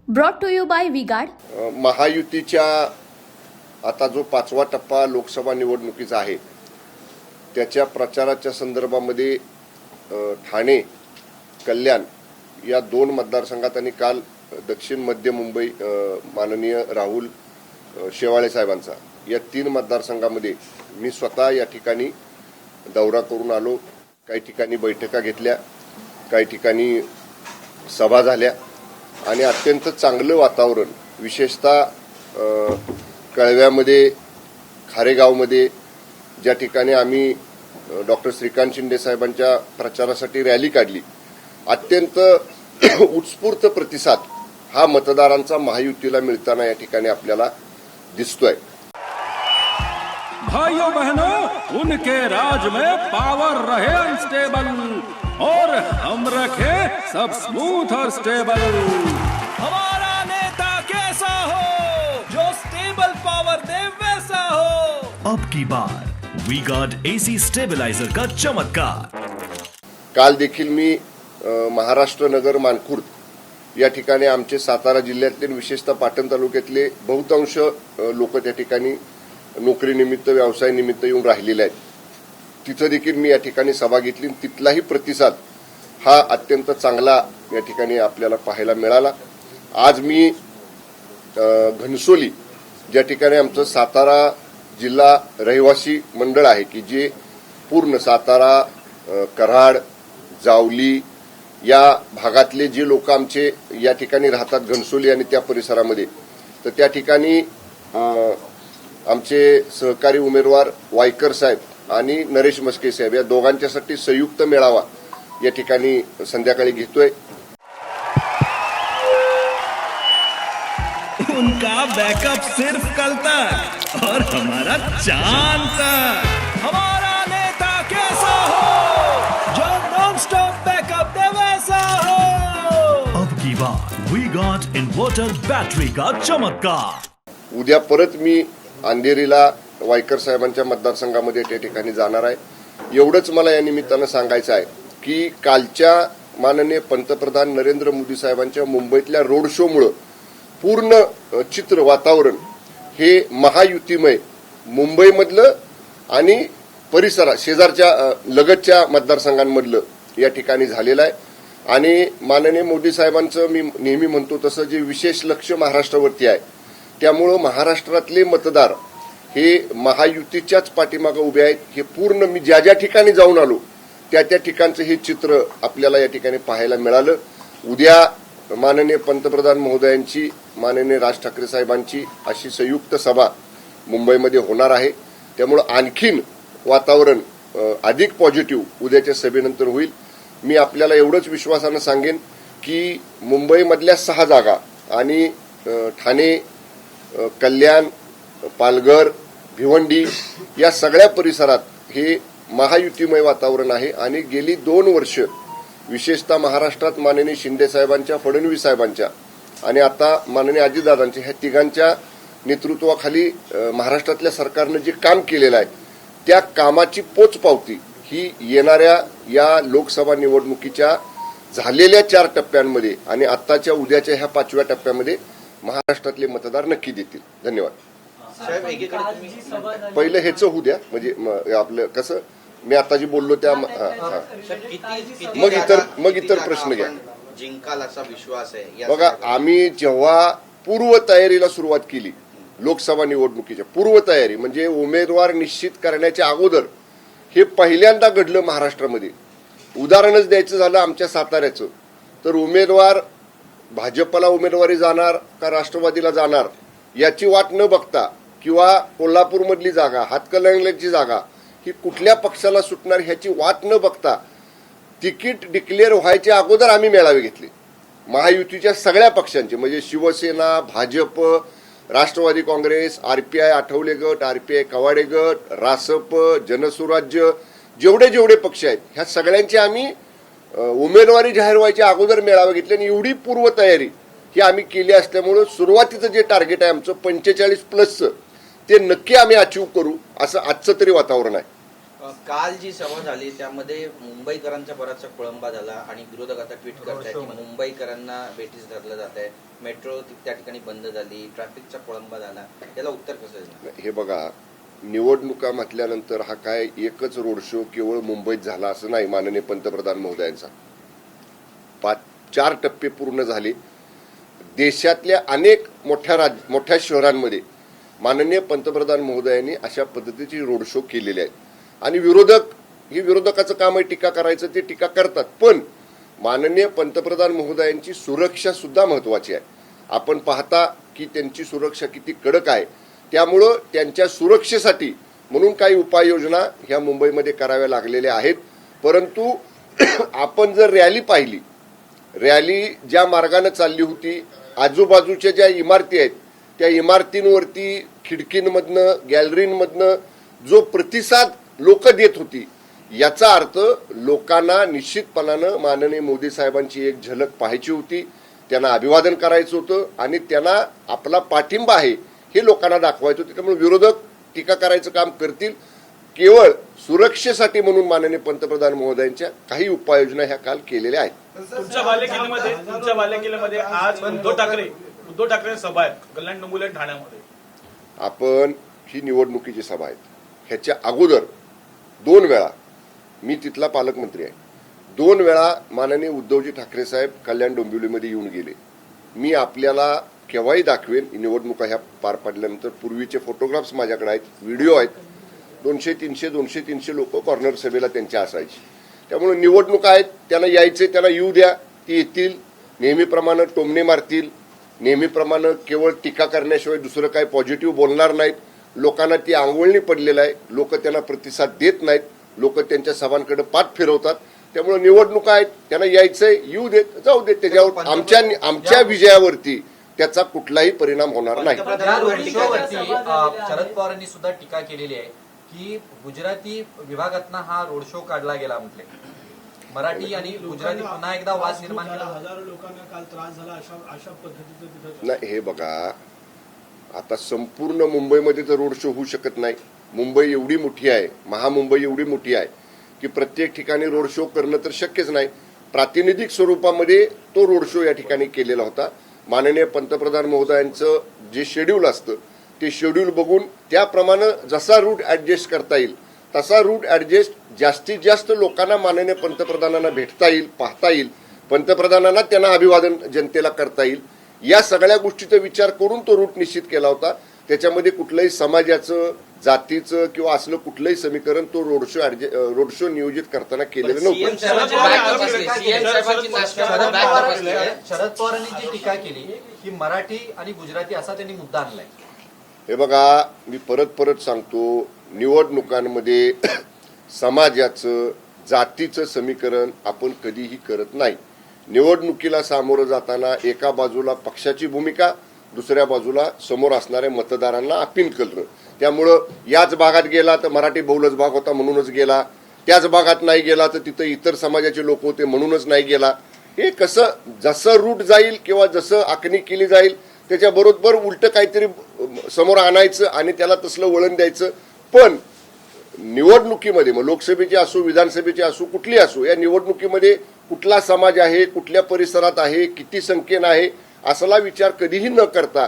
Brought to you by V-Guard. महायुतीच्या आता जो 5वा टप्पा लोकसभा निवडणुकीचा आहे त्याच्या प्रचाराच्या संदर्भामध्ये ठाणे कल्याण या 2 मतदारसंघात आणि काल दक्षिण मध्य मुंबई माननीय राहुल शेवाळे साहेबांचा या 3 मतदारसंघामध्ये मी स्वतः या ठिकाणी दौरा करून आलो। काही ठिकाणी बैठका घेतल्या, काही ठिकाणी सभा झाल्या आणि अत्यंत चांगलं वातावरण विशेषतः कळव्यामध्ये खारेगावमध्ये ज्या ठिकाणी आम्ही डॉक्टर श्रीकांत शिंदे साहेबांच्या प्रचारासाठी रॅली काढली, अत्यंत उत्स्फूर्त प्रतिसाद हा मतदारांचा महायुतीला मिळताना या ठिकाणी आपल्याला दिसतोय। भाइयों बहनों, उनके राज में पावर रहे अनस्टेबल और हम रखे सब स्मूथ और स्टेबल। हमारा नेता कैसा हो जो स्टेबल पावर दे वैसा हो। अब की बार वी गार्ड एसी स्टेबलाइजर का चमत्कार। काल देखील मी महाराष्ट्र नगर मानखुर्द या ठिकाणी आमचे सातारा जिल्ह्यातले विशेषतः पाटण तालुक्यातले बहुतांश लोक त्या ठिकाणी नोकरीनिमित्त व्यवसायानिमित्त येऊन राहिलेले आहेत। तिथं देखील मी या ठिकाणी सभा घेतली, तिथलाही प्रतिसाद हा अत्यंत चांगला या ठिकाणी आपल्याला पाहायला मिळाला। आज मी घनसोली ज्या ठिकाणी आमचं सातारा जिल्हा रहिवासी मंडळ आहे की जे पूर्ण सातारा कराड जावली या भागातले जे लोक आमचे या ठिकाणी राहतात घनसोली आणि त्या परिसरामध्ये, तर त्या ठिकाणी आमचे सहकारी उमेदवार वायकर साहेब आणि नरेश मस्के साहेब या दोघांच्यासाठी संयुक्त मेळावा या ठिकाणी संध्याकाळी घेतोय। उनका बैकअप सिर्फ कल तक और हमारा चांद तक। हमारा नेता कैसा हो जो नॉन स्टॉप बैकअप दे वैसा हो। अब की बार वी गार्ड इन्वर्टर बैटरी का चमत्कार। उद्या परत मी अंधेरीला वायकर साहेबांच्या मतदारसंघामध्ये त्या ठिकाणी जाणार आहे। एवढंच मला या निमित्तानं सांगायचं आहे की कालच्या माननीय पंतप्रधान नरेंद्र मोदी साहेबांच्या मुंबईतल्या रोड शोमुळे पूर्ण चित्र वातावरण हे महायुतीमय मुंबईमधलं आणि परिसरात शेजारच्या लगतच्या मतदारसंघांमधलं या ठिकाणी झालेलं आहे। आणि माननीय मोदी साहेबांचं मी नेहमी म्हणतो तसं जे विशेष लक्ष महाराष्ट्रावरती आहे, त्यामुळं महाराष्ट्रातले मतदार हे महायुतीच्याच पाठीमागे उभे आहेत। हे पूर्ण मी ज्या ज्या ठिकाणी जाऊन आलो त्या त्या ठिकाणचं हे चित्र आपल्याला या ठिकाणी पाहायला मिळालं। उद्या माननीय पंतप्रधान महोदयांची माननीय राज ठाकरे साहेबांची अशी संयुक्त सभा मुंबईमध्ये होणार आहे, त्यामुळं आणखीन वातावरण अधिक पॉझिटिव्ह उद्याच्या सभेनंतर होईल। मी आपल्याला एवढंच विश्वासानं सांगेन की मुंबईमधल्या 6 जागा आणि ठाणे कल्याण पालघर भिवंडी या सगळ्या परिसरात हे महायुतीमय वातावरण आहे। आणि गेली 2 वर्ष विशेषतः महाराष्ट्रात माननीय शिंदे साहेबांच्या फडणवीस साहेबांच्या आणि आता माननीय अजितदादांच्या ह्या तिघांच्या नेतृत्वाखाली महाराष्ट्रातल्या सरकारनं जे काम केलेलं आहे त्या कामाची पोचपावती ही येणाऱ्या या लोकसभा निवडणुकीच्या झालेल्या 4 टप्प्यांमध्ये आणि आताच्या उद्याच्या ह्या 5व्या टप्प्यामध्ये महाराष्ट्रातले मतदार नक्की देतील। धन्यवाद। पहिलं हेच होऊ द्या, म्हणजे आपलं कसं मी आता जे बोललो त्या मग इतर प्रश्न घ्या। जिंकाल असा विश्वास आहे। बघा, आम्ही जेव्हा पूर्व तयारीला सुरुवात केली लोकसभा निवडणुकीच्या पूर्वतयारी म्हणजे उमेदवार निश्चित करण्याच्या अगोदर हे पहिल्यांदा घडलं महाराष्ट्रामध्ये। उदाहरणच द्यायचं झालं आमच्या साताऱ्याचं, तर उमेदवार भाजपला उमेदवारी जाणार का राष्ट्रवादीला जाणार याची वाट न बघता किंवा कोल्हापूरमधली जागा हातकणंगल्याची जागा ही कुठल्या पक्षाला सुटणार ह्याची वाट न बघता तिकीट डिक्लेअर व्हायच्या अगोदर आम्ही मेळावे घेतले महायुतीच्या सगळ्या पक्षांचे, म्हणजे शिवसेना, भाजप, राष्ट्रवादी काँग्रेस, आरपीआय आठवले गट, आरपीआय कवाडे गट, रासप, जनसुराज्य, जेवढे पक्ष आहेत ह्या सगळ्यांचे आम्ही उमेदवारी जाहीर व्हायच्या अगोदर मेळावे घेतले। आणि एवढी पूर्वतयारी ही आम्ही केली असल्यामुळे सुरुवातीचं जे टार्गेट आहे आमचं 45+ ते नक्की आम्ही अचीव्ह करू असं आजचं तरी वातावरण आहे। काल जी सभा झाली त्यामध्ये मुंबईकरांचा बराचसा खोळंबा झाला आणि विरोधक आता ट्विट करतायत की मुंबईकरांना बेठीस धरलं जात आहे, मेट्रो त्या ठिकाणी बंद झाली, ट्रॅफिकचा खोळंबा झाला, याला उत्तर कसं देणार? हे बघा, निवडणुका म्हटल्यानंतर हा काय एकच रोड शो केवळ मुंबईत झाला असं नाही. माननीय पंतप्रधान महोदयांचा 4 टप्पे पूर्ण झाले. देशातल्या अनेक मोठ्या शहरांमध्ये माननीय पंतप्रधान महोदयांनी अशा पद्धतीची रोड शो केलेले आहेत आणि विरोधकाचं काम आहे टीका करायचं, ते टीका करतात. पण माननीय पंतप्रधान महोदयांची सुरक्षा सुद्धा महत्वाची आहे. आपण पाहता की त्यांची सुरक्षा किती कडक आहे. त्यामुळं त्यांच्या सुरक्षेसाठी म्हणून काही उपाययोजना ह्या मुंबईमध्ये कराव्या लागलेल्या आहेत. परंतु आपण जर रॅली पाहिली, रॅली ज्या मार्गाने चालली होती, आजूबाजूच्या ज्या इमारती आहेत त्या इमारतींवरती खिडकींमधनं गॅलरींमधनं जो प्रतिसाद लोक देत होती, याचा अर्थ लोकांना निश्चितपणानं माननीय मोदी साहेबांची एक झलक पाहायची होती, त्यांना अभिवादन करायचं होतं आणि त्यांना आपला पाठिंबा आहे हे लोकांना दाखवायचं होतं. त्यामुळे विरोधक टीका करायचं काम करतील. केवळ सुरक्षेसाठी म्हणून माननीय पंतप्रधान महोदयांच्या काही उपाययोजना ह्या काल केलेल्या आहेत. तुमच्या बालेकिल्ल्यामध्ये आज उद्धव ठाकरे सभा आहेत कल्याण डोंबिवली आणि ठाण्यामध्ये. आपण ही निवडणुकीची सभा आहे, ह्याच्या अगोदर 2 वेळा मी तिथला पालकमंत्री आहे, 2 वेळा माननीय उद्धवजी ठाकरे साहेब कल्याण डोंबिवलीमध्ये येऊन गेले. मी आपल्याला केव्हाही दाखवेन निवडणुका ह्या पार पडल्यानंतर. पूर्वीचे फोटोग्राफ्स माझ्याकडे आहेत, व्हिडिओ आहेत. 200-300 लोक कॉर्नर सभेला त्यांच्या असायची. त्यामुळे निवडणुका आहेत, त्यांना यायचे, त्यांना येऊ द्या, ती येतील, नेहमीप्रमाणे टोमणे मारतील, नेहमीप्रमाणे केवळ टीका करण्याशिवाय दुसरं काही पॉझिटिव्ह बोलणार नाहीत. लोकांना ती आंघोळणी पडलेलं आहे, लोक त्यांना प्रतिसाद देत नाहीत, लोक त्यांच्या सभांकडे पाठ फिरवतात. त्यामुळे निवडणुका आहेत, त्यांना यायचंय, येऊ देत, जाऊ देत. त्याच्यावर आमच्या विजयावरती त्याचा कुठलाही परिणाम होणार नाही. शरद पवारांनी सुद्धा टीका केलेली आहे की गुजराती विभागातनं हा रोड शो काढला गेला म्हटले. मराठी आणि गुजराती पुन्हा एकदा वाद निर्माण केला. हजारो लोकांना काल त्रास झाला अशा पद्धतीचं तिथं. नाही, हे बघा, आता संपूर्ण मुंबईमध्ये तर रोड शो होऊ शकत नाही. मुंबई एवढी मोठी आहे, महामुंबई एवढी मोठी आहे की प्रत्येक ठिकाणी रोड शो करणं तर शक्यच नाही. प्रातिनिधिक स्वरूपामध्ये तो रोड शो या ठिकाणी केलेला होता. माननीय पंतप्रधान महोदयांचं जे शेड्यूल असतं ते शेड्यूल बघून त्याप्रमाणे जसा रूट ऍडजस्ट करता येईल तसा रूट ऍडजस्ट जास्तीत जास्त लोकांना माननीय पंतप्रधानांना भेटता येईल, पाहता येईल, पंतप्रधानांना त्यांना अभिवादन जनतेला करता येईल, या सगळ्या गोष्टीचा विचार करून तो रूट निश्चित केला होता. त्याच्यामध्ये कुठलंही समाजाचं, जातीचं किंवा असलं कुठलंही समीकरण तो रोड शो नियोजित करताना केलेलं नव्हतं. शरद पवारांनी जी टीका केली की मराठी आणि गुजराती असा त्यांनी मुद्दा आणलाय. हे बघा, मी परत सांगतो, निवडणुकांमध्ये समाजाचं, जातीचं समीकरण आपण कधीही करत नाही. निवडणुकीला सामोरं जाताना एका बाजूला पक्षाची भूमिका, दुसऱ्या बाजूला समोर असणाऱ्या मतदारांना अपील करणं. त्यामुळं याच भागात गेला तर मराठी बहुलच भाग होता म्हणूनच गेला, त्याच भागात नाही गेला तर तिथं इतर समाजाचे लोक होते म्हणूनच नाही गेला. हे कसं, जसं रूट जाईल किंवा जसं आखणी केली जाईल त्याच्याबरोबर उलट काहीतरी समोर आणायचं आणि त्याला तसलं वळण द्यायचं. पण निवडणुकीमध्ये, मग लोकसभेची असो, विधानसभेची असो, कुठली असो, या निवडणुकीमध्ये कुठला समाज आहे, कुठल्या परिसरात आहे, किती संख्येनं आहे, असला विचार कधीही न करता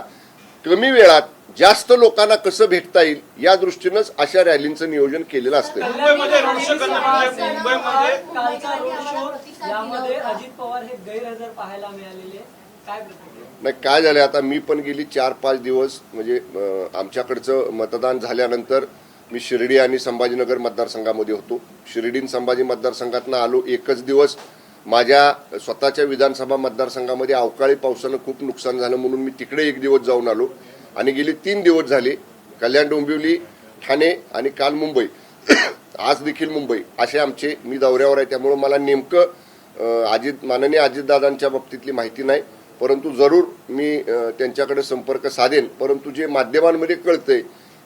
कमी वेळात जास्त लोकांना कसं भेटता येईल या दृष्टीनंच अशा रॅलींचं नियोजन केलेलं असतं. मुंबईमध्ये रोड शो करणं म्हणजे मुंबईमध्ये कालचा रोड शो यामध्ये अजित पवार हे गैरहजर पाहायला मिळालेले, काय प्रतिक्रिया? नाही, काय झालं, आता मी पण गेली 4-5 दिवस म्हणजे आमच्याकडचं मतदान झाल्यानंतर मी शिर्डी आणि संभाजीनगर मतदारसंघामध्ये होतो. शिर्डी आणि संभाजी मतदारसंघातनं आलो. एकच दिवस माझ्या स्वतःच्या विधानसभा मतदारसंघामध्ये अवकाळी पावसानं खूप नुकसान झालं म्हणून मी तिकडे 1 दिवस जाऊन आलो आणि गेली 3 दिवस झाले कल्याण डोंबिवली, ठाणे आणि काल मुंबई, आज देखील मुंबई, असे आमचे, मी दौऱ्यावर आहे. त्यामुळे मला नेमकं माननीय अजितदादांच्या बाबतीतली माहिती नाही, परंतु जरूर मी त्यांच्याकडे संपर्क साधेन. परंतु जे माध्यमांमध्ये कळतंय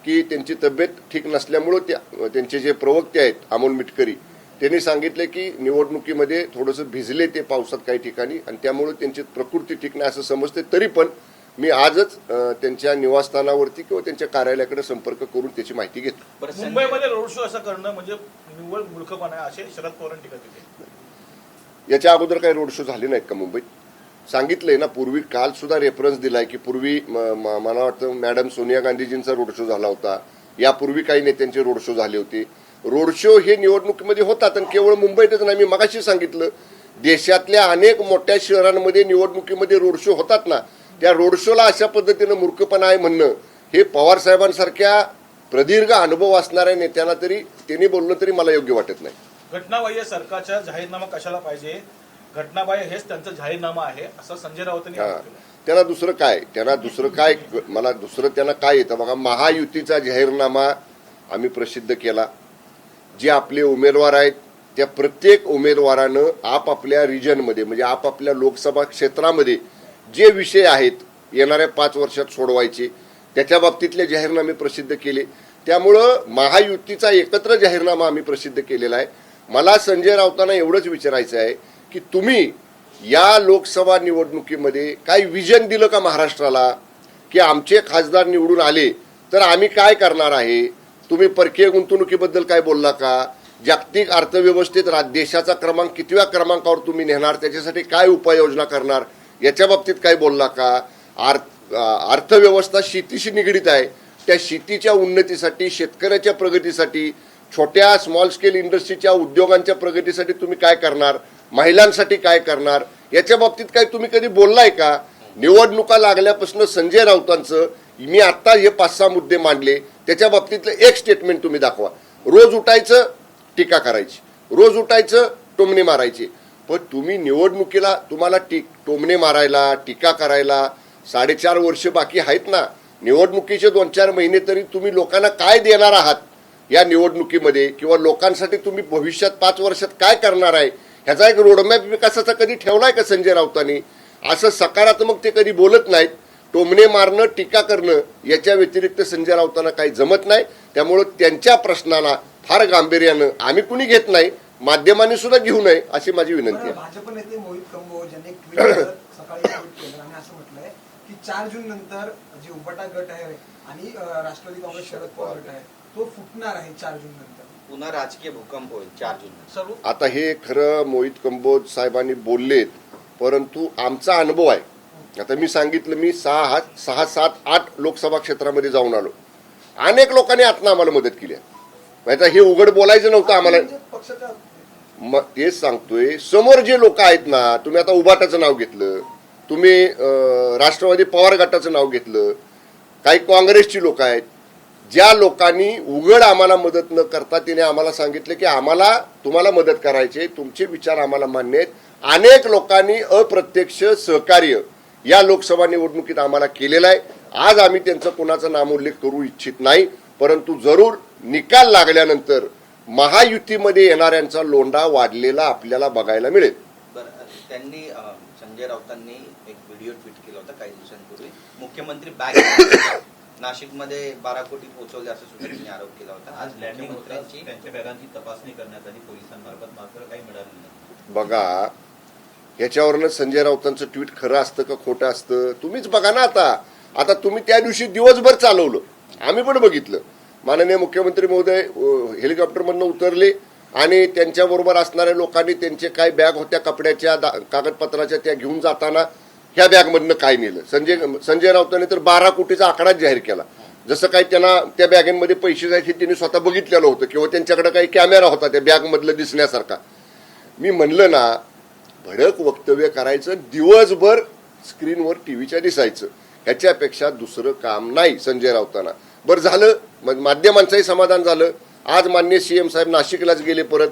की त्यांची तब्येत ठीक नसल्यामुळं त्यांचे जे प्रवक्ते आहेत अमोल मिटकरी, त्यांनी सांगितले की निवडणुकीमध्ये थोडंसं भिजले ते पावसात काही ठिकाणी आणि त्यामुळे त्यांची प्रकृती ठीक नाही असं समजते. तरी पण मी आजच त्यांच्या निवासस्थानावरती किंवा त्यांच्या कार्यालयाकडे संपर्क करून त्याची माहिती घेतो. बरं, संजय- मुंबईमध्ये रोड शो असं करणं म्हणजे निव्वळ मूर्खपणा आहे असे शरद पवारांनी टीका केली. याच्या अगोदर काही रोड शो झाले नाहीत का मुंबईत? सांगितलंय ना, पूर्वी काल सुद्धा रेफरन्स दिलाय की पूर्वी मला वाटतं मॅडम सोनिया गांधीजींचा रोड शो झाला होता, यापूर्वी काही नेत्यांचे रोड शो झाले होते. रोड शो हे निवडणुकीमध्ये होतात आणि केवळ मुंबईतच नाही. मी मगाशी सांगितलं, देशातल्या अनेक मोठ्या शहरांमध्ये निवडणुकीमध्ये रोड शो होतात ना, त्या रोड शोला अशा पद्धतीनं मूर्खपणा आहे म्हणणं, हे पवार साहेबांसारख्या प्रदीर्घ अनुभव असणाऱ्या नेत्यांना तरी त्यांनी बोलणं तरी मला योग्य वाटत नाही. घटनाबाह्य सरकारचा जाहीरनामा कशाला पाहिजे? घटनाबाह्य हेच त्यांचा जाहीरनामा आहे असं संजय राऊतांनी आरोप केला. त्यांना दुसरं काय मला त्यांना काय येतं बघा. महायुतीचा जाहीरनामा आम्ही प्रसिद्ध केला. जे आपले उमेदवार आहेत त्या प्रत्येक उमेदवारानं आपापल्या रिजनमध्ये म्हणजे आपापल्या लोकसभा क्षेत्रामध्ये जे विषय आहेत येणाऱ्या 5 वर्षात सोडवायचे त्याच्या बाबतीतले जाहीरनामे प्रसिद्ध केले. त्यामुळं महायुतीचा एकत्र जाहीरनामा आम्ही प्रसिद्ध केलेला आहे. मला संजय राऊतांना एवढंच विचारायचं आहे की तुम्ही या लोकसभा निवडणुकीमध्ये काही विजन दिलं का महाराष्ट्राला, की आमचे खासदार निवडून आले तर आम्ही काय करणार आहे? तुम्ही परकीय गुंतवणुकीबद्दल काय बोलला का? जागतिक अर्थव्यवस्थेत देशाचा क्रमांक कितव्या क्रमांकावर तुम्ही नेणार, त्याच्यासाठी काय उपाययोजना करणार, याच्या बाबतीत काय बोलला का? अर्थव्यवस्था शेतीशी निगडीत आहे, त्या शेतीच्या उन्नतीसाठी, शेतकऱ्याच्या प्रगतीसाठी, छोट्या स्मॉल स्केल इंडस्ट्रीच्या उद्योगांच्या प्रगतीसाठी तुम्ही काय करणार, महिलांसाठी काय करणार, याच्या बाबतीत काय तुम्ही कधी बोललाय का? निवडणुका लागल्यापासून संजय राऊतांचं मी आता हे 5-6 मुद्दे मांडले, त्याच्या बाबतीतलं एक स्टेटमेंट तुम्ही दाखवा. रोज उठायचं टीका करायची, रोज उठायचं टोमणे मारायचे. पण तुम्ही निवडणुकीला तुम्हाला टोमणे मारायला, टीका करायला 4.5 वर्ष बाकी आहेत ना. निवडणुकीचे 2-4 महिने तरी तुम्ही लोकांना काय देणार आहात या निवडणुकीमध्ये, किंवा लोकांसाठी तुम्ही भविष्यात 5 वर्षात काय करणार आहे ह्याचा एक रोडमॅप विकासाचा कधी ठेवलाय का संजय राऊतांनी? असं सकारात्मक ते कधी बोलत नाहीत. टोमणे मारणं, टीका करणं याच्या व्यतिरिक्त संजय राऊतांना काही जमत नाही. त्यामुळं त्यांच्या प्रश्नाला फार गांभीर्यानं आम्ही कुणी घेत नाही, माध्यमांनी सुद्धा घेऊ नये अशी माझी विनंती आहे. भाजप नेते मोहित कंबोज यांनी एक ट्विट सकाळी ट्विट केलं आणि असं म्हटलंय की 4 जून नंतर जे उबाटा गट आहे आणि राष्ट्रवादी काँग्रेस शरद पवार गट आहे तो फुटणार आहे 4 जून नंतर. पुन्हा राजकीय भूकंप होईल 4 जून सर्व. आता हे खरं मोहित कंबोज साहेबांनी बोललेत, परंतु आमचा अनुभव आहे. आता मी सांगितलं, मी 6, 7, 8 लोकसभा क्षेत्रामध्ये जाऊन आलो. अनेक लोकांनी आत्ता आम्हाला मदत केली. आता हे उघड बोलायचं नव्हतं आम्हाला, मग तेच सांगतोय. समोर जे लोक आहेत ना, तुम्ही आता उबाटाचं नाव घेतलं, तुम्ही राष्ट्रवादी पवार गटाचं नाव घेतलं, काही काँग्रेसची लोक आहेत, ज्या लोकांनी उघड आम्हाला मदत न करता तिने आम्हाला सांगितलं की आम्हाला तुम्हाला मदत करायची, तुमचे विचार आम्हाला मान्य आहेत. अनेक लोकांनी अप्रत्यक्ष सहकार्य या लोकसभा निवडणुकीत आम्हाला केलेलं आहे. आज आम्ही त्यांचा कुणाचा नामोल्लेख करू इच्छित नाही, परंतु जरूर निकाल लागल्यानंतर महायुतीमध्ये येणाऱ्यांचा लोंढा वाढलेला आपल्याला बघायला मिळेल. बरं, त्यांनी संजय राऊतांनी एक व्हिडिओ ट्विट केला होता काही दिवसांपूर्वी. मुख्यमंत्री बॅग नाशिकमध्ये 12 कोटी पोहोचवले असं सुद्धा त्यांनी आरोप केला होता. आज मुख्यमंत्र्यांची त्यांच्या बॅगांची तपासणी करण्यात आली पोलिसांमार्फत, मात्र काही मिळालं नाही. बघा, याच्यावरनं संजय राऊतांचं ट्विट खरं असतं का खोटं असतं तुम्हीच बघा ना. आता तुम्ही त्या दिवशी दिवसभर चालवलं, आम्ही पण बघितलं. माननीय मुख्यमंत्री महोदय हेलिकॉप्टरमधनं उतरले आणि त्यांच्याबरोबर असणाऱ्या लोकांनी त्यांचे काय बॅग होत्या कपड्याच्या, कागदपत्राच्या, त्या घेऊन जाताना ह्या बॅगमधनं काय नेलं. संजय राऊतांनी तर 12 कोटीचा आकडाच जाहीर केला. जसं काही त्यांना त्या बॅगेमध्ये पैसे जायचे त्यांनी स्वतः बघितलेलं होतं, किंवा त्यांच्याकडे काही कॅमेरा होता त्या बॅगमधलं दिसण्यासारखा. मी म्हणलं ना, भडक वक्तव्य करायचं, दिवसभर स्क्रीनवर टीव्हीच्या दिसायचं, ह्याच्यापेक्षा दुसरं काम नाही संजय राऊतांना. बरं झालं, माध्यमांचंही समाधान झालं. आज माननीय CM साहेब नाशिकलाच गेले परत,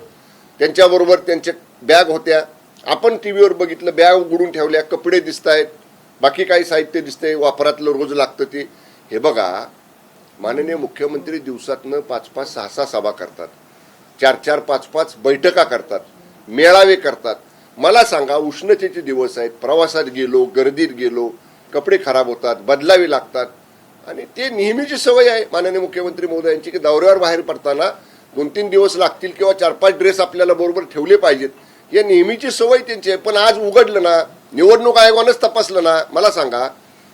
त्यांच्याबरोबर त्यांच्या बॅग होत्या, आपण टीव्हीवर बघितलं, बॅग उघडून ठेवल्या, कपडे दिसत आहेत, बाकी काही साहित्य दिसतंय वापरातलं रोज लागतं ते. हे बघा, माननीय मुख्यमंत्री दिवसातनं 5-5, 6-6 सभा करतात, 4-4, 5-5 बैठका करतात, मेळावे करतात. मला सांगा, उष्णतेचे दिवस आहेत, प्रवासात गेलो, गर्दीत गेलो, कपडे खराब होतात, बदलावे लागतात, आणि ते नेहमीची सवय आहे माननीय मुख्यमंत्री महोदयांची की दौऱ्यावर बाहेर पडताना 2-3 दिवस लागतील किंवा 4-5 ड्रेस आपल्याला बरोबर ठेवले पाहिजेत, या नेहमीची सवय त्यांची आहे. पण आज उघडलं ना, निवडणूक आयोगानंच तपासलं ना, मला सांगा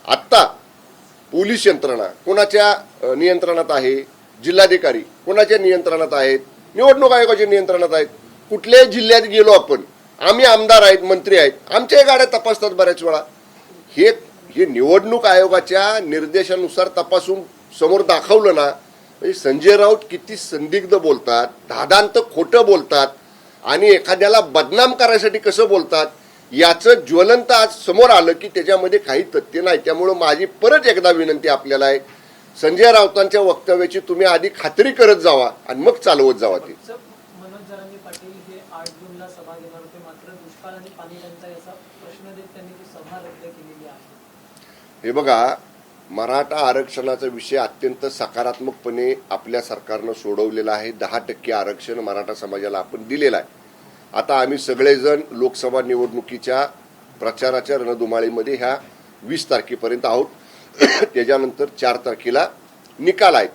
आत्ता पोलीस यंत्रणा कोणाच्या नियंत्रणात आहे, जिल्हाधिकारी कोणाच्या नियंत्रणात आहेत, निवडणूक आयोगाच्या नियंत्रणात आहेत. कुठल्याही जिल्ह्यात गेलो आपण, आम्ही आमदार आहेत, मंत्री आहेत, आमच्याही गाड्या तपासतात बऱ्याच वेळा. हे निवडणूक आयोगाच्या निर्देशानुसार तपासून समोर दाखवलं ना, म्हणजे संजय राऊत किती संदिग्ध बोलतात, धादांत खोटं बोलतात आणि एखाद्याला बदनाम करायसाठी कसं बोलतात याचं ज्वलंत आज समोर आलं की त्याच्यामध्ये काही तथ्य नाही. त्यामुळं माझी परत एकदा विनंती आपल्याला आहे, संजय राऊतांच्या वक्तव्याची तुम्ही आधी खात्री करत जावा आणि मग चालवत जावा. ते मनोज जरांगे पाटील हे 8 जूनला सभा घेणार होते, मात्र दुष्काळ आणि पाणी टंचाई असा प्रश्न देत त्यांनी ती सभा रद्द केलेली आहे. हे बघा, मराठा आरक्षणाचा विषय अत्यंत सकारात्मकपणे आपल्या सरकारनं सोडवलेला आहे. 10% आरक्षण मराठा समाजाला आपण दिलेलं आहे. आता आम्ही सगळेजण लोकसभा निवडणुकीच्या प्रचाराच्या रणधुमाळीमध्ये ह्या 20 तारखेपर्यंत आहोत. त्याच्यानंतर 4 तारखेला निकाल आहेत.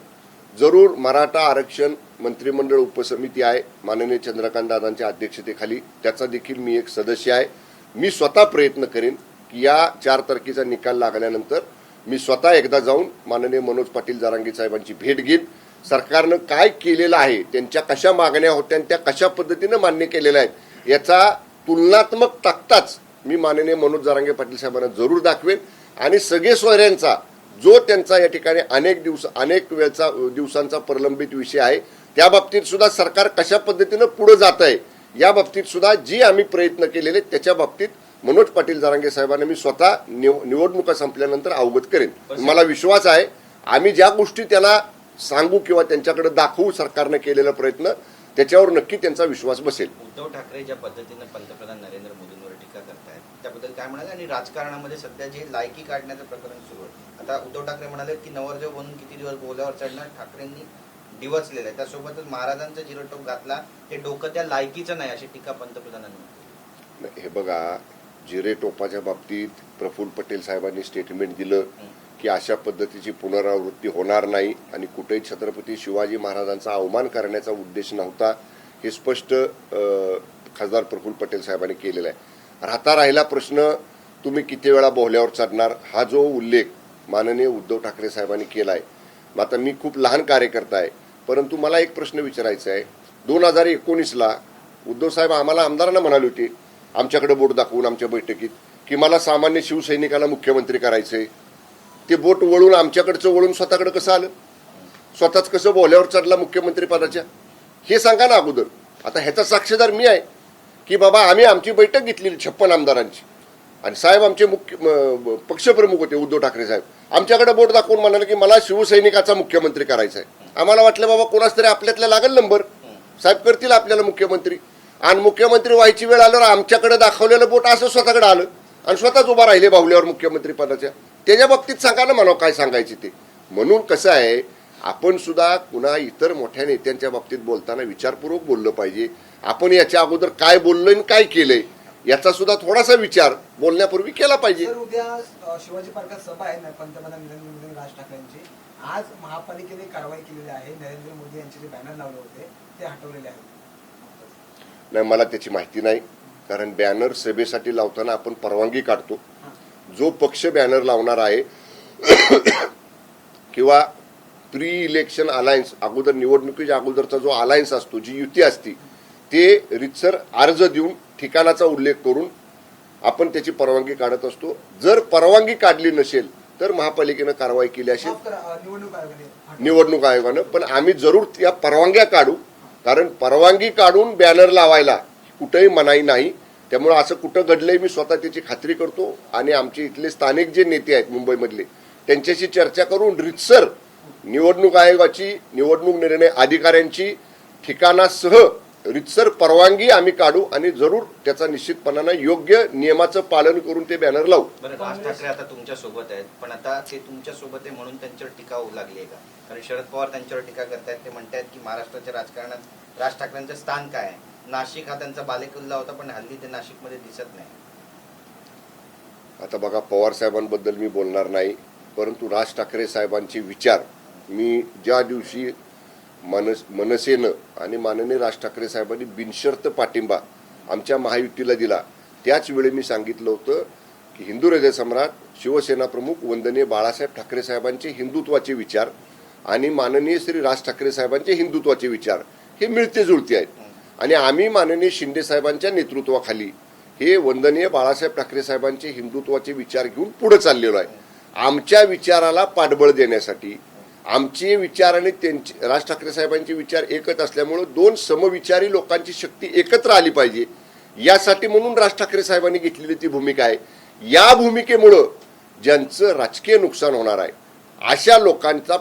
जरूर मराठा आरक्षण मंत्रिमंडळ उपसमिती आहे माननीय चंद्रकांत दादांच्या अध्यक्षतेखाली, त्याचा देखील मी एक सदस्य आहे. मी स्वतः प्रयत्न करेन की या 4 तारखेचा निकाल लागल्यानंतर मी स्वतः एकदा जाऊन माननीय मनोज पाटील जरांगे साहेबांची भेट घेईन. सरकारनं काय केलेलं आहे, त्यांच्या कशा मागण्या होत्या आणि त्या कशा पद्धतीनं मान्य केलेल्या आहेत याचा तुलनात्मक तक्ताच मी माननीय मनोज जरांगे पाटील साहेबांना जरूर दाखवेन. आणि सगळे सोयऱ्यांचा जो त्यांचा या ठिकाणी अनेक दिवसांचा प्रलंबित विषय आहे त्या बाबतीत सुद्धा सरकार कशा पद्धतीनं पुढे जात आहे या बाबतीत सुद्धा जी आम्ही प्रयत्न केलेले त्याच्या बाबतीत मनोज पाटील जरांगे साहेबांना मी स्वतः निवडणुका संपल्यानंतर अवगत करेन. मला विश्वास आहे आम्ही ज्या गोष्टी त्यांना सांगू किंवा त्यांच्याकडे दाखवू सरकारने केलेला प्रयत्न त्याच्यावर नक्की त्यांचा विश्वास बसेल. उद्धव ठाकरे ज्या पद्धतीने पंतप्रधान नरेंद्र मोदींवर टीका करतायत त्याबद्दल काय म्हणाले? आणि राजकारणामध्ये सध्या जे लायकी काढण्याचं प्रकरण सुरू आहे, आता उद्धव ठाकरे म्हणाले की नवरदेव म्हणून किती दिवस बोल्यावर चढणार, ठाकरेंनी डिवचलेलं आहे. त्यासोबतच महाराजांचा जिरोटोप घातला, ते डोकं त्या लायकीचं नाही अशी टीका पंतप्रधानांनी. हे बघा, जिरे टोपाच्या बाबतीत प्रफुल्ल पटेल साहेबांनी स्टेटमेंट दिलं की अशा पद्धतीची पुनरावृत्ती होणार नाही आणि कुठेही छत्रपती शिवाजी महाराजांचा अवमान करण्याचा उद्देश नव्हता, हे स्पष्ट खासदार प्रफुल्ल पटेल साहेबांनी केलेला आहे. राहिला प्रश्न तुम्ही किती वेळा बोहल्यावर चढणार, हा जो उल्लेख माननीय उद्धव ठाकरे साहेबांनी केला आहे. आता मी खूप लहान कार्यकर्ता आहे, परंतु मला एक प्रश्न विचारायचा आहे. 2019ला उद्धव साहेब आम्हाला आमदारांना म्हणाले होते आमच्याकडे बोट दाखवून आमच्या बैठकीत की मला सामान्य शिवसैनिकाला मुख्यमंत्री करायचंय. ते बोट वळून आमच्याकडचं वळून स्वतःकडे कसं आलं, स्वतःच कसं बोहल्यावर चढला मुख्यमंत्री पदाच्या, हे सांगा ना अगोदर. आता ह्याचा साक्षीदार मी आहे की बाबा आम्ही आमची बैठक घेतलेली 56 आमदारांची आणि साहेब आमचे मुख्य पक्षप्रमुख होते उद्धव ठाकरे साहेब, आमच्याकडे बोट दाखवून म्हणाले की मला शिवसैनिकाचा मुख्यमंत्री करायचा आहे. आम्हाला वाटलं बाबा कोणाच तरी आपल्यातल्या लागेल नंबर, साहेब करतील आपल्याला मुख्यमंत्री. आणि मुख्यमंत्री व्हायची वेळ आल्यावर आमच्याकडे दाखवलेलं बोट असं स्वतःकडे आलं आणि स्वतःच उभा राहिले बाहुल्यावर मुख्यमंत्री पदाच्या. त्याच्या बाबतीत सांगा ना मला काय सांगायचे ते. म्हणून कसं आहे, आपण सुद्धा कुणा इतर मोठ्या नेत्यांच्या बाबतीत बोलताना विचारपूर्वक बोललं पाहिजे. आपण याच्या अगोदर काय बोललोय आणि काय केलंय याचा सुद्धा थोडासा विचार बोलण्यापूर्वी केला पाहिजे. उद्या शिवाजी पार्कात सभा आहे पंतप्रधान नरेंद्र मोदी आणि राज ठाकरेंची. आज महापालिकेने कारवाई केलेली आहे, नरेंद्र मोदी यांचे जे बॅनर लावले होते ते हटवलेले आहेत. नाही, मला त्याची माहिती नाही, कारण बॅनर सभेसाठी लावताना आपण परवानगी काढतो. जो पक्ष बॅनर लावणार आहे किंवा प्री इलेक्शन अलायन्स अगोदर निवडणुकीच्या अगोदरचा जो अलायन्स असतो, जी युती असती, ते रितसर अर्ज देऊन ठिकाणाचा उल्लेख करून आपण त्याची परवानगी काढत असतो. जर परवानगी काढली नसेल तर महापालिकेनं कारवाई केली असेल निवडणूक आयोगानं. पण आम्ही जरूर त्या परवानग्या काढू, कारण परवानगी काढून बॅनर लावायला कुठेही मनाई नाही. त्यामुळे असं कुठं घडलंय मी स्वतः त्याची खात्री करतो आणि आमचे इथले स्थानिक जे नेते आहेत मुंबईमधले त्यांच्याशी चर्चा करून रितसर निवडणूक आयोगाची, निवडणूक निर्णय अधिकाऱ्यांची ठिकाणासह रितसर परवानगी आम्ही काढू आणि जरूर त्याचा निश्चितपणानं योग्य नियमाचं पालन करून ते बॅनर लावू. बरं, राज ठाकरे आता तुमच्या सोबत आहेत, पण आता ते तुमच्या सोबत आहे म्हणून त्यांच्यावर टीका होऊ लागली आहे का? कारण शरद पवार त्यांच्यावर टीका करतायत, ते म्हणतायत की महाराष्ट्राच्या राजकारणात राज ठाकरेंचं स्थान काय आहे. नाशिक हा त्यांचा बालेकिल्ला होता, पण हल्ली ते नाशिकमध्ये दिसत नाही. आता बघा, पवार साहेबांबद्दल मी बोलणार नाही, परंतु राज ठाकरे साहेबांचे विचार मी ज्या दिवशी मनसेनं आणि माननीय राज ठाकरे साहेबांनी बिनशर्त पाठिंबा आमच्या महायुतीला दिला त्याच वेळी मी सांगितलं होतं की हिंदू हृदय सम्राट शिवसेना प्रमुख वंदनीय बाळासाहेब ठाकरे साहेबांचे हिंदुत्वाचे विचार आणि माननीय श्री राज ठाकरे साहेबांचे हिंदुत्वाचे विचार हे मिळते जुळते आहेत. आणि आम्ही माननीय शिंदे साहेबांच्या नेतृत्वाखाली हे वंदनीय बाळासाहेब ठाकरे साहेबांचे हिंदुत्वाचे विचार घेऊन पुढे चाललेलो आहे. आमच्या विचाराला पाठबळ देण्यासाठी आमचे विचार आणि त्यांचे राज ठाकरे साहेबांचे विचार एकच असल्यामुळे दोन समविचारी लोकांची शक्ती एकत्र आली पाहिजे यासाठी म्हणून राज ठाकरे साहेबांनी घेतलेली ती भूमिका आहे. या भूमिकेमुळं ज्यांचं राजकीय नुकसान होणार आहे अशा लोकांचा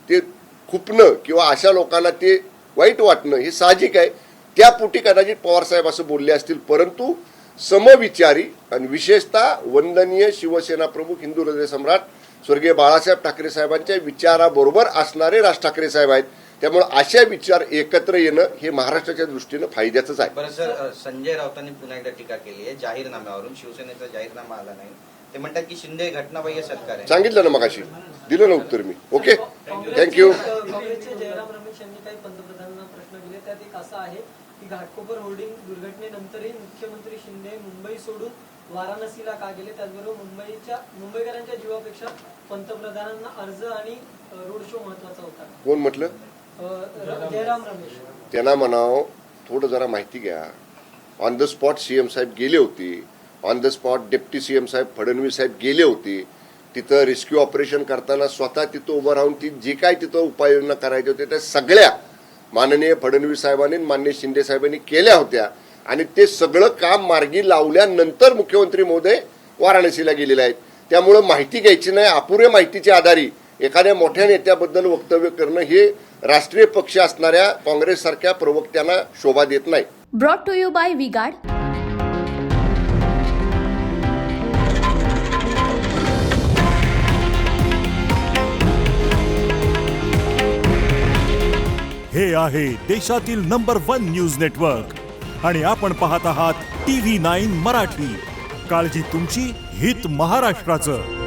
ते खुपणं किंवा अशा लोकांना ते वाईट वाटणं हे साहजिक आहे. त्यापोटी कदाचित पवारसाहेब असं बोलले असतील, परंतु समविचारी आणि विशेषतः वंदनीय शिवसेना प्रमुख हिंदू हृदय सम्राट स्वर्गीय बाळासाहेब ठाकरे साहेबांच्या विचाराबरोबर असणारे राज ठाकरे साहेब आहेत. त्यामुळे अशा विचार एकत्र येणं हे महाराष्ट्राच्या दृष्टीनं फायद्याचंच आहे. बरं सर, संजय राऊतांनी पुन्हा एकदा टीका केली आहे जाहीरनाम्यावरून. शिवसेनेचा जाहीरनामा आला नाही. ते म्हणतात की शिंदे घटनाबाह्य सरकार आहे. सांगितलं ना मगाशी, दिलं ना उत्तर मी. Okay, thank you. काँग्रेसचे जयराम रमेश यांनी काही पंतप्रधानांना प्रश्न दिले. त्यात एक असा आहे की घाटकोपर होर्डिंग दुर्घटनेनंतरही मुख्यमंत्री शिंदे मुंबई सोडून वाराणसीला का गेले. त्याचबरोबर मुंबईकरांच्या जीवापेक्षा पंतप्रधानांना अर्ज आणि रोड शो महत्वाचा होता. कोण म्हटलं? जयराम रमेश. त्यांना म्हणावं थोडं जरा माहिती घ्या. ऑन द स्पॉट सीएम साहेब गेले होते. On the spot deputy CM साहेब फडणवीस साहेब गेले होते. तिथं रेस्क्यू ऑपरेशन करताना स्वतः तिथं उभं राहून ती जे काय तिथं उपाययोजना करायच्या होत्या त्या सगळ्या माननीय फडणवीस साहेबांनी माननीय शिंदे साहेबांनी केल्या होत्या. आणि ते सगळं काम मार्गी लावल्यानंतर मुख्यमंत्री महोदय वाराणसीला गेलेले आहेत. त्यामुळं माहिती घ्यायची नाही, अपुऱ्या माहितीच्या आधारे एखाद्या मोठ्या नेत्याबद्दल वक्तव्य करणं हे राष्ट्रीय पक्ष असणाऱ्या काँग्रेस सारख्या प्रवक्त्यांना शोभा देत नाही. Brought to you by V-Guard. हे आहे देशातील नंबर 1 न्यूज नेटवर्क आणि आपण पाहत आहात TV9 मराठी. काळजी तुमची, हित महाराष्ट्राचं.